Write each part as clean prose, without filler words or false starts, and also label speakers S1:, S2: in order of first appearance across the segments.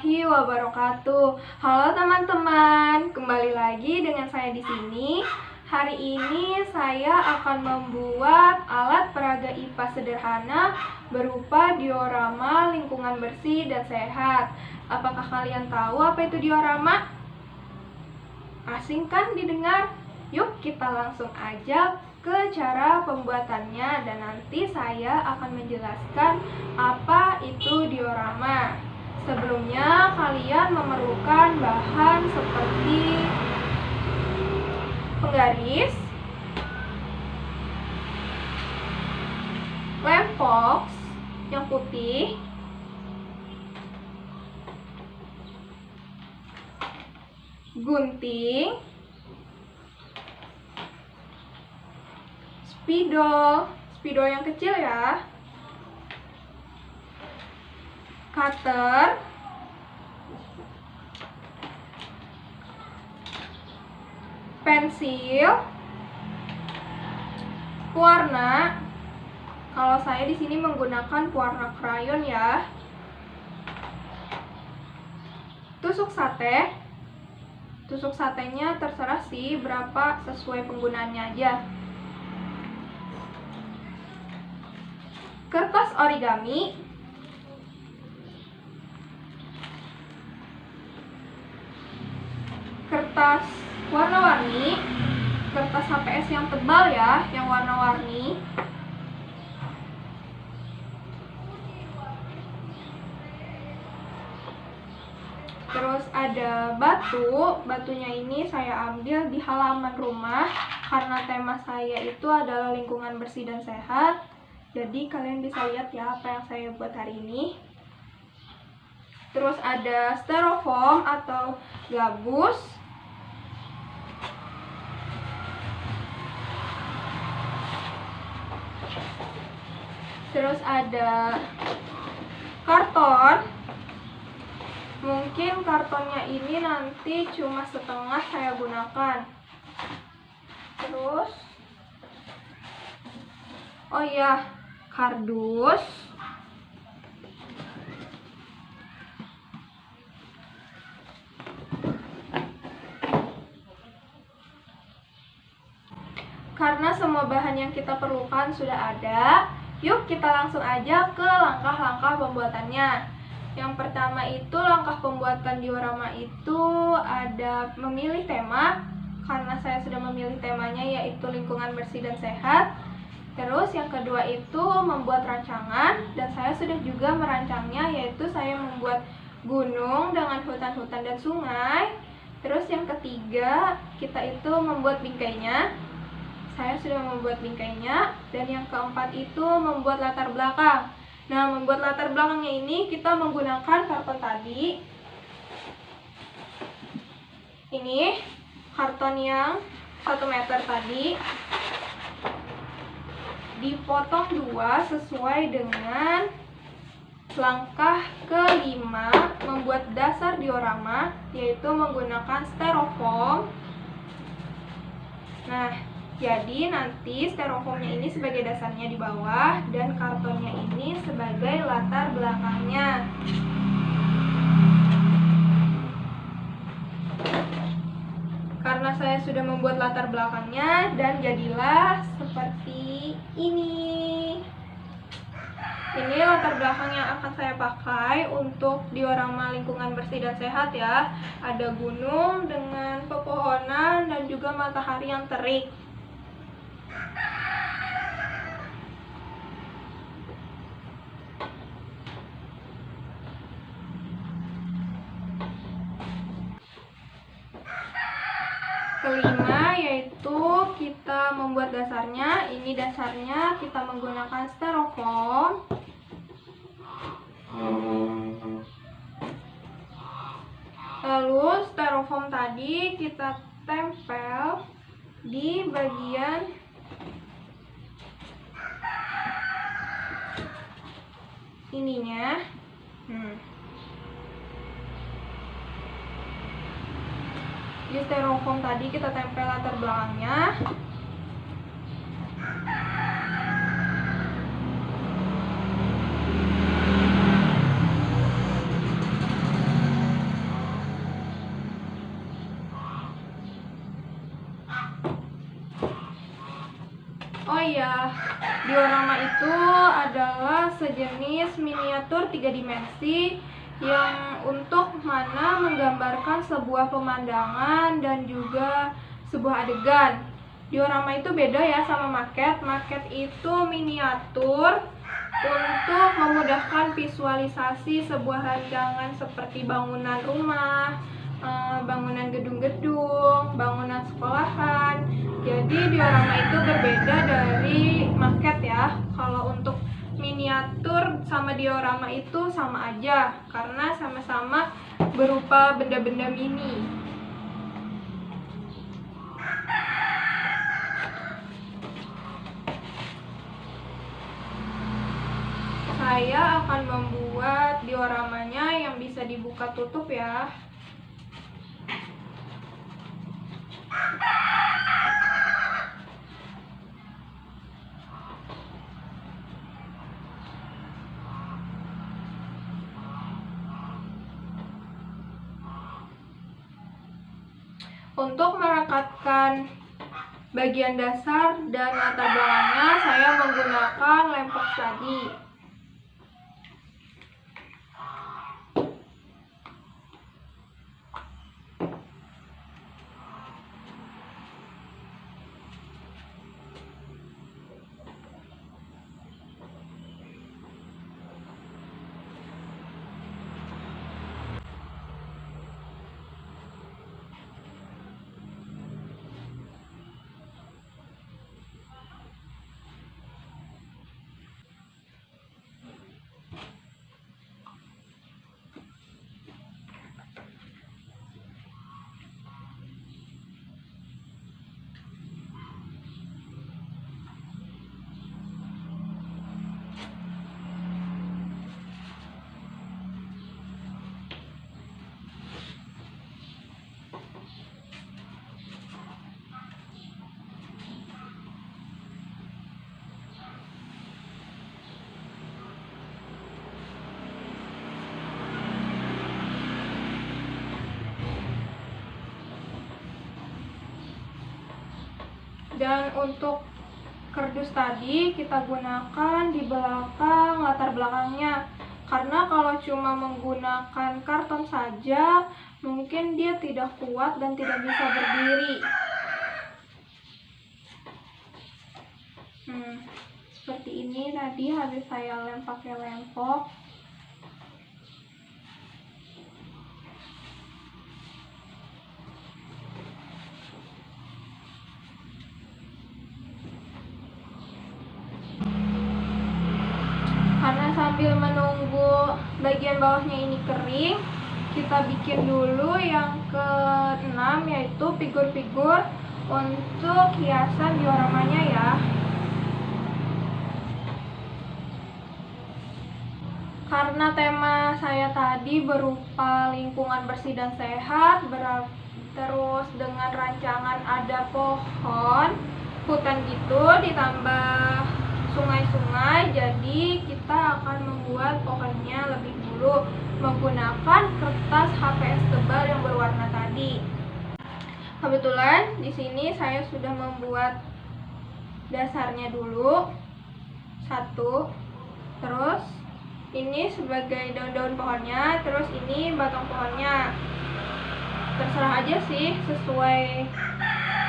S1: warahmatullahi wabarakatuh. Halo teman-teman, kembali lagi dengan saya di sini. Hari ini saya akan membuat alat peraga IPA sederhana berupa diorama lingkungan bersih dan sehat. Apakah kalian tahu apa itu diorama? Asing kan didengar? Yuk kita langsung aja ke cara pembuatannya dan nanti saya akan menjelaskan apa itu diorama. Sebelumnya kalian memerlukan bahan seperti penggaris, lem fox yang putih, gunting, spidol yang kecil ya, cutter, pensil, pewarna. Kalau saya di sini menggunakan pewarna krayon ya. Tusuk sate. Tusuk satenya terserah sih berapa, sesuai penggunaannya aja. Kertas origami, kertas warna-warni, kertas HPS yang tebal ya, yang warna-warni. Terus ada batunya ini saya ambil di halaman rumah karena tema saya itu adalah lingkungan bersih dan sehat. Jadi kalian bisa lihat ya apa yang saya buat hari ini. Terus ada styrofoam atau gabus. Terus ada karton. Mungkin kartonnya ini nanti cuma setengah saya gunakan. Terus, oh iya, kardus. Karena semua bahan yang kita perlukan sudah ada, yuk kita langsung aja ke langkah-langkah pembuatannya. Yang pertama itu langkah pembuatan diorama itu ada memilih tema. Karena saya sudah memilih temanya yaitu lingkungan bersih dan sehat. Terus yang kedua itu membuat rancangan, dan saya sudah juga merancangnya, yaitu saya membuat gunung dengan hutan-hutan dan sungai. Terus yang ketiga kita itu membuat bingkainya. Saya sudah membuat bingkainya. Dan yang keempat itu membuat latar belakang. Nah, membuat latar belakangnya ini kita menggunakan karton tadi. Ini karton yang 1 meter tadi. Dipotong 2 sesuai dengan langkah kelima membuat dasar diorama, yaitu menggunakan styrofoam. Nah, jadi nanti styrofoamnya ini sebagai dasarnya di bawah dan kartonnya ini sebagai latar belakangnya. Karena saya sudah membuat latar belakangnya dan jadilah seperti ini. Ini latar belakang yang akan saya pakai untuk diorama lingkungan bersih dan sehat ya. Ada gunung dengan pepohonan dan juga matahari yang terik. Kelima yaitu kita membuat dasarnya. Ini dasarnya kita menggunakan styrofoam. Lalu styrofoam tadi kita tempel di bagian ininya. Di styrofoam tadi kita tempel latar belakangnya. Oh iya, diorama itu adalah sejenis miniatur 3 dimensi yang untuk mana menggambarkan sebuah pemandangan dan juga sebuah adegan. Diorama itu beda ya sama maket. Maket itu miniatur untuk memudahkan visualisasi sebuah rancangan seperti bangunan rumah, bangunan gedung-gedung, bangunan sekolahan. Jadi diorama itu berbeda dari maket ya. Kalau untuk miniatur sama diorama itu sama aja karena sama-sama berupa benda-benda mini. Saya akan membuat dioramanya yang bisa dibuka tutup ya. Untuk merekatkan bagian dasar dan latar belakangnya, saya menggunakan lem box tadi. Dan untuk kardus tadi kita gunakan di belakang latar belakangnya, karena kalau cuma menggunakan karton saja mungkin dia tidak kuat dan tidak bisa berdiri. Seperti ini tadi habis saya lem pakai lempok. Karena sambil menunggu bagian bawahnya ini kering, kita bikin dulu yang ke-6, yaitu figur-figur untuk hiasan dioramanya ya. Karena tema saya tadi berupa lingkungan bersih dan sehat, terus dengan rancangan ada pohon, hutan gitu, ditambah sungai-sungai, jadi kita akan membuat pohonnya lebih dulu menggunakan kertas HPS tebal yang berwarna tadi. Kebetulan di sini saya sudah membuat dasarnya dulu satu, terus ini sebagai daun-daun pohonnya, terus ini batang pohonnya. Terserah aja sih, sesuai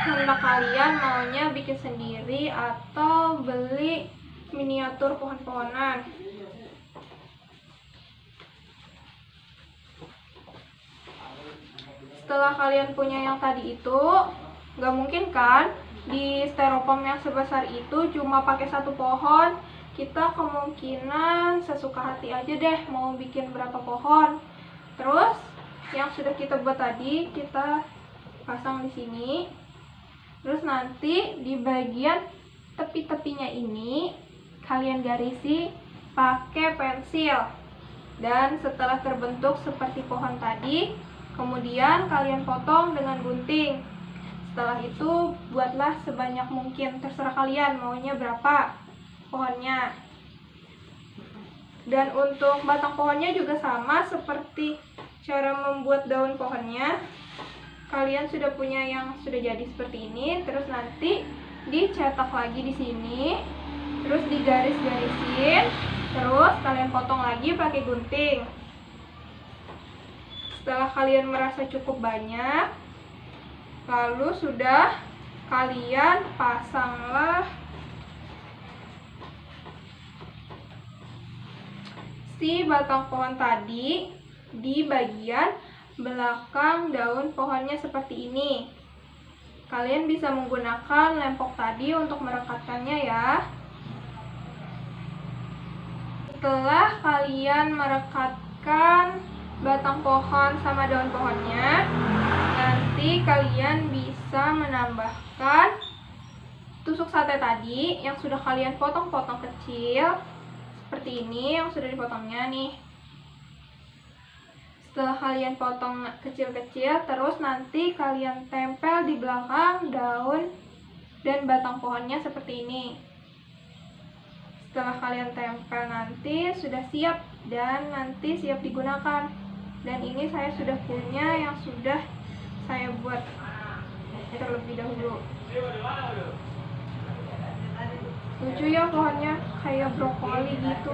S1: kehendak kalian maunya bikin sendiri atau beli miniatur pohon-pohonan. Setelah kalian punya yang tadi itu, nggak mungkin kan di styrofoam yang sebesar itu cuma pakai satu pohon. Kita kemungkinan sesuka hati aja deh mau bikin berapa pohon. Terus yang sudah kita buat tadi kita pasang di sini. Terus nanti di bagian tepi-tepinya ini kalian garisi pakai pensil. Dan setelah terbentuk seperti pohon tadi, kemudian kalian potong dengan gunting. Setelah itu buatlah sebanyak mungkin, terserah kalian maunya berapa pohonnya. Dan untuk batang pohonnya juga sama seperti cara membuat daun pohonnya. Kalian sudah punya yang sudah jadi seperti ini, terus nanti dicetak lagi di sini, terus digaris-garisin, terus kalian potong lagi pakai gunting. Setelah kalian merasa cukup banyak, lalu sudah kalian pasanglah si batang pohon tadi di bagian belakang daun pohonnya seperti ini. Kalian bisa menggunakan lempok tadi untuk merekatkannya ya. Setelah kalian merekatkan batang pohon sama daun pohonnya, nanti kalian bisa menambahkan tusuk sate tadi yang sudah kalian potong-potong kecil seperti ini, yang sudah dipotongnya nih. Setelah kalian potong kecil-kecil, terus nanti kalian tempel di belakang daun dan batang pohonnya seperti ini. Setelah kalian tempel nanti sudah siap dan nanti siap digunakan. Dan ini saya sudah punya yang sudah saya buat terlebih dahulu. Lucu ya pohonnya, kayak brokoli gitu.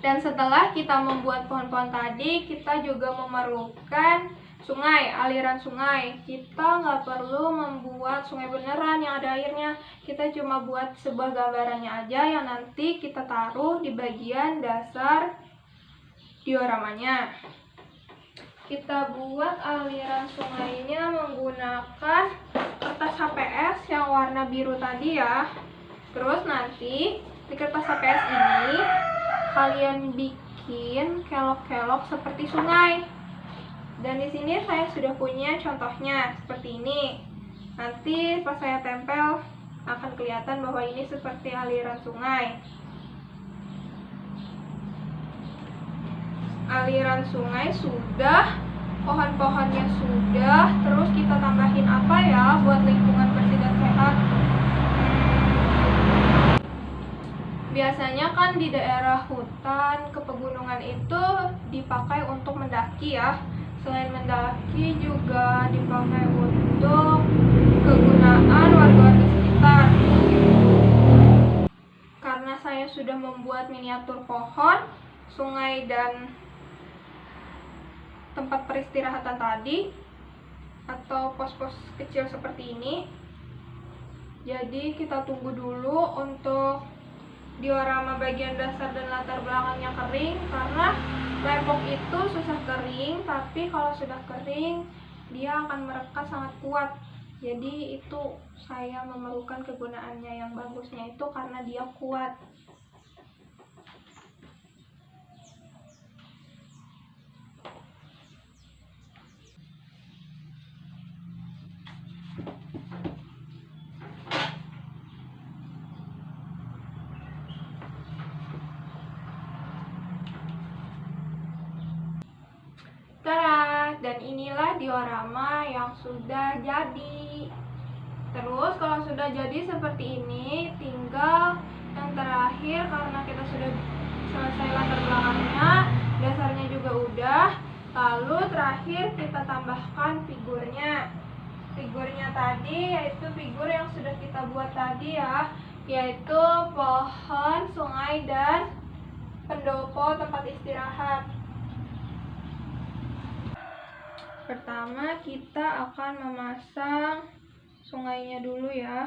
S1: Dan setelah kita membuat pohon-pohon tadi, kita juga memerlukan sungai, aliran sungai. Kita nggak perlu membuat sungai beneran yang ada airnya. Kita cuma buat sebuah gambarannya aja yang nanti kita taruh di bagian dasar dioramanya. Kita buat aliran sungainya menggunakan kertas HPS yang warna biru tadi ya. Terus nanti di kertas HPS ini kalian bikin kelok-kelok seperti sungai. Dan di sini saya sudah punya contohnya seperti ini. Nanti pas saya tempel akan kelihatan bahwa ini seperti aliran sungai. Aliran sungai sudah, pohon-pohonnya sudah, terus kita tambahin apa ya buat lingkungan bersih dan sehat? Biasanya kan di daerah hutan, pegunungan itu dipakai untuk mendaki ya. Selain mendaki juga dipakai untuk kegunaan warga-warga sekitar. Karena saya sudah membuat miniatur pohon, sungai, dan tempat peristirahatan tadi, atau pos-pos kecil seperti ini. Jadi kita tunggu dulu untuk diorama bagian dasar dan latar belakangnya kering, karena lempok itu susah kering, tapi kalau sudah kering dia akan merekat sangat kuat. Jadi itu saya memerlukan kegunaannya yang bagusnya itu karena dia kuat. Dan inilah diorama yang sudah jadi. Terus kalau sudah jadi seperti ini, tinggal yang terakhir, karena kita sudah selesai latar belakangnya, dasarnya juga udah, lalu terakhir kita tambahkan figurnya. Figurnya tadi yaitu figur yang sudah kita buat tadi ya, yaitu pohon, sungai, dan pendopo tempat istirahat. Pertama kita akan memasang sungainya dulu ya.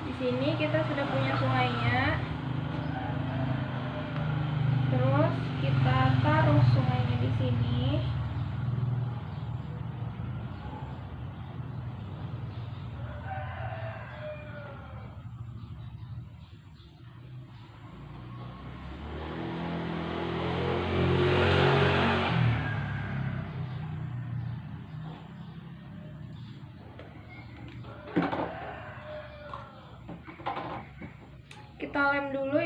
S1: Di sini kita sudah punya sungainya. Terus kita taruh sungainya di sini. Kita lem dulu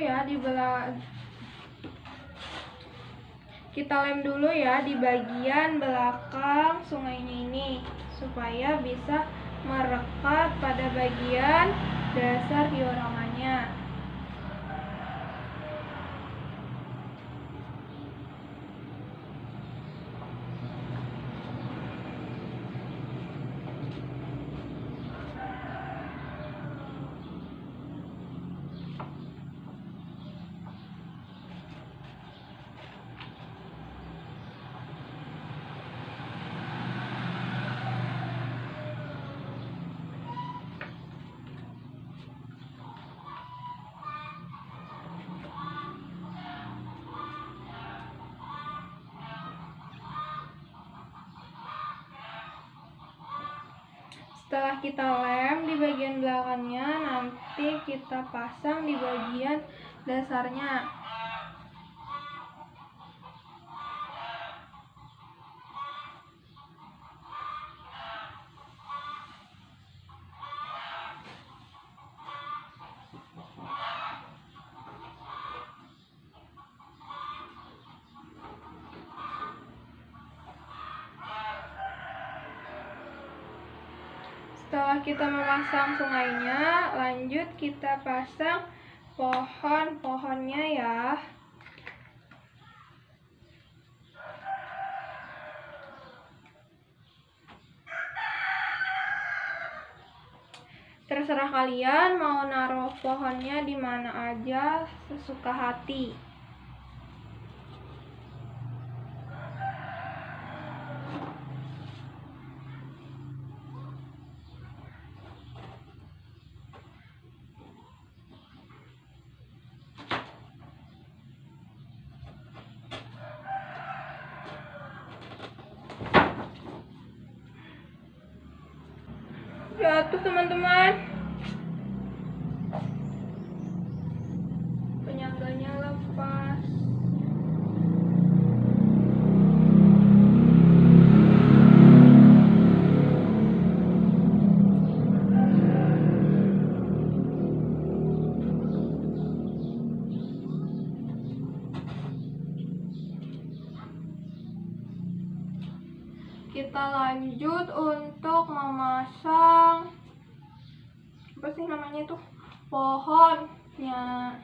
S1: ya di bagian belakang sungainya ini supaya bisa merekat pada bagian dasar dioramanya. Setelah kita lem di bagian belakangnya, nanti kita pasang di bagian dasarnya. Setelah kita memasang sungainya, lanjut kita pasang pohon-pohonnya ya. Terserah kalian mau naruh pohonnya di mana aja, sesuka hati. Jatuh teman-teman, penyangganya lepas. Kita lanjut untuk memasang apa sih namanya itu, pohonnya.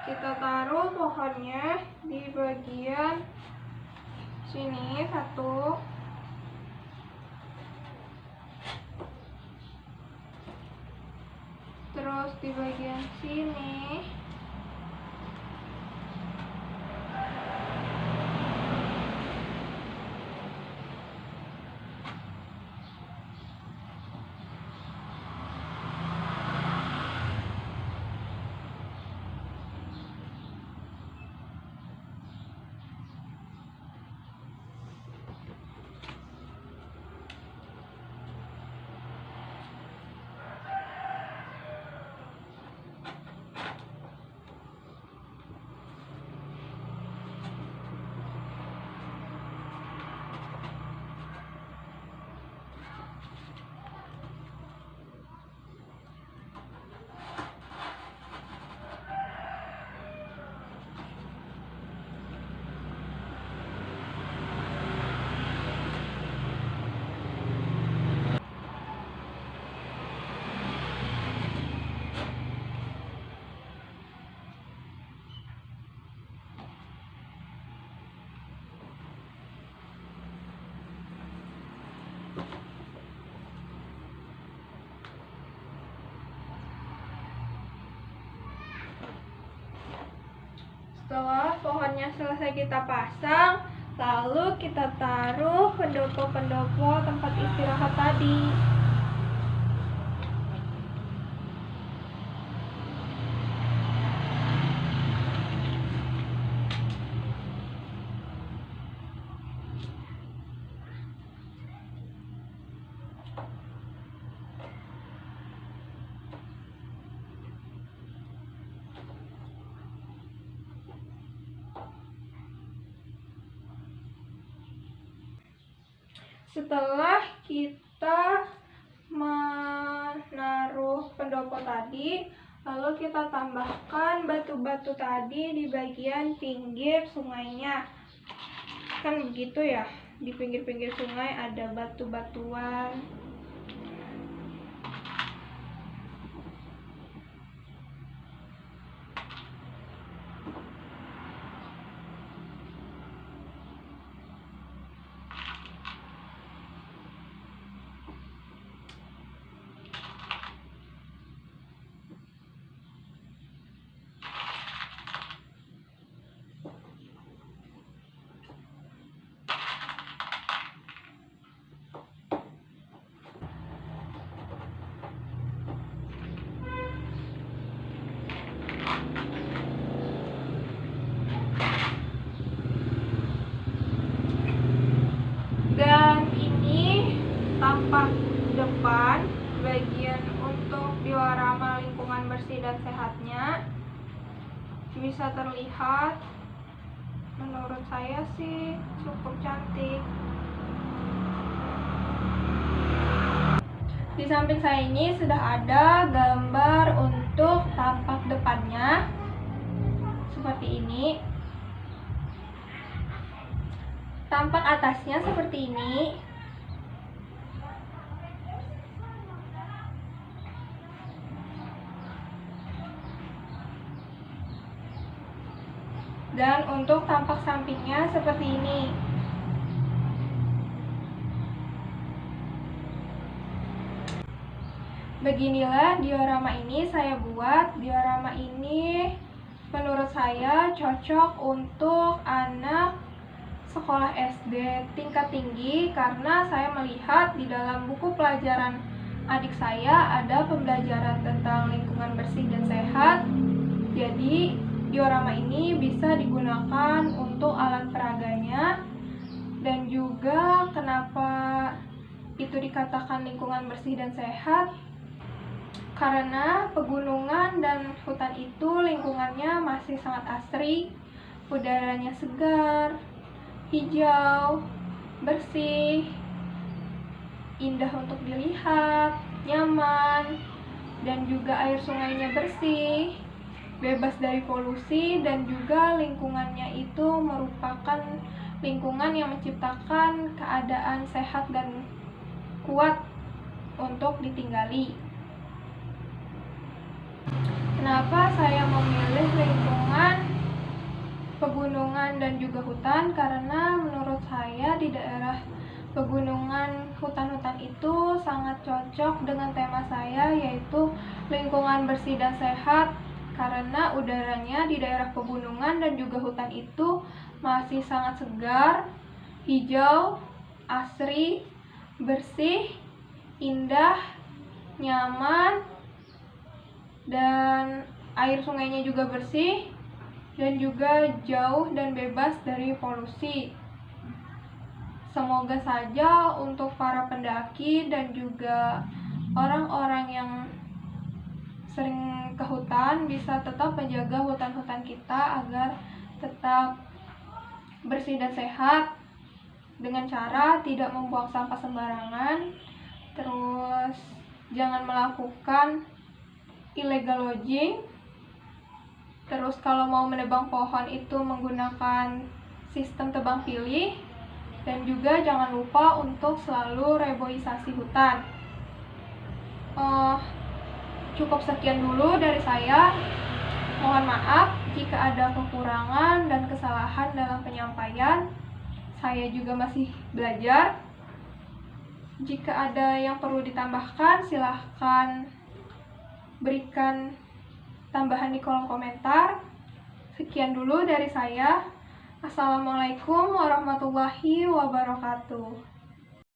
S1: Kita taruh pohonnya di bagian sini satu, terus di bagian sini, setelah pohonnya selesai kita pasang, lalu kita taruh pendopo-pendopo tempat istirahat tadi. Setelah kita menaruh pendopo tadi, lalu kita tambahkan batu-batu tadi di bagian pinggir sungainya. Kan begitu ya, di pinggir-pinggir sungai ada batu-batuan. Dan ini tampak depan bagian untuk diorama lingkungan bersih dan sehatnya. Bisa terlihat, menurut saya sih cukup cantik. Di samping saya ini sudah ada gambar untuk tampak depannya seperti ini. Tampak atasnya seperti ini. Dan untuk tampak sampingnya seperti ini. Beginilah diorama ini saya buat. Diorama ini menurut saya cocok untuk anak sekolah SD tingkat tinggi, karena saya melihat di dalam buku pelajaran adik saya ada pembelajaran tentang lingkungan bersih dan sehat. Jadi diorama ini bisa digunakan untuk alat peraganya. Dan juga kenapa itu dikatakan lingkungan bersih dan sehat, karena pegunungan dan hutan itu lingkungannya masih sangat asri, udaranya segar, hijau, bersih, indah untuk dilihat, nyaman, dan juga air sungainya bersih, bebas dari polusi, dan juga lingkungannya itu merupakan lingkungan yang menciptakan keadaan sehat dan kuat untuk ditinggali. Kenapa saya memilih lingkungan pegunungan dan juga hutan? Karena menurut saya di daerah pegunungan, hutan-hutan itu sangat cocok dengan tema saya, yaitu lingkungan bersih dan sehat. Karena udaranya di daerah pegunungan dan juga hutan itu masih sangat segar, hijau, asri, bersih, indah, nyaman, dan air sungainya juga bersih dan juga jauh dan bebas dari polusi. Semoga saja untuk para pendaki dan juga orang-orang yang sering ke hutan bisa tetap menjaga hutan-hutan kita agar tetap bersih dan sehat dengan cara tidak membuang sampah sembarangan, terus jangan melakukan illegal logging. Terus kalau mau menebang pohon itu menggunakan sistem tebang pilih, dan juga jangan lupa untuk selalu reboisasi hutan. Cukup sekian dulu dari saya. Mohon maaf jika ada kekurangan dan kesalahan dalam penyampaian. Saya juga masih belajar. Jika ada yang perlu ditambahkan, silahkan berikan tambahan di kolom komentar. Sekian dulu dari saya. Assalamualaikum warahmatullahi wabarakatuh.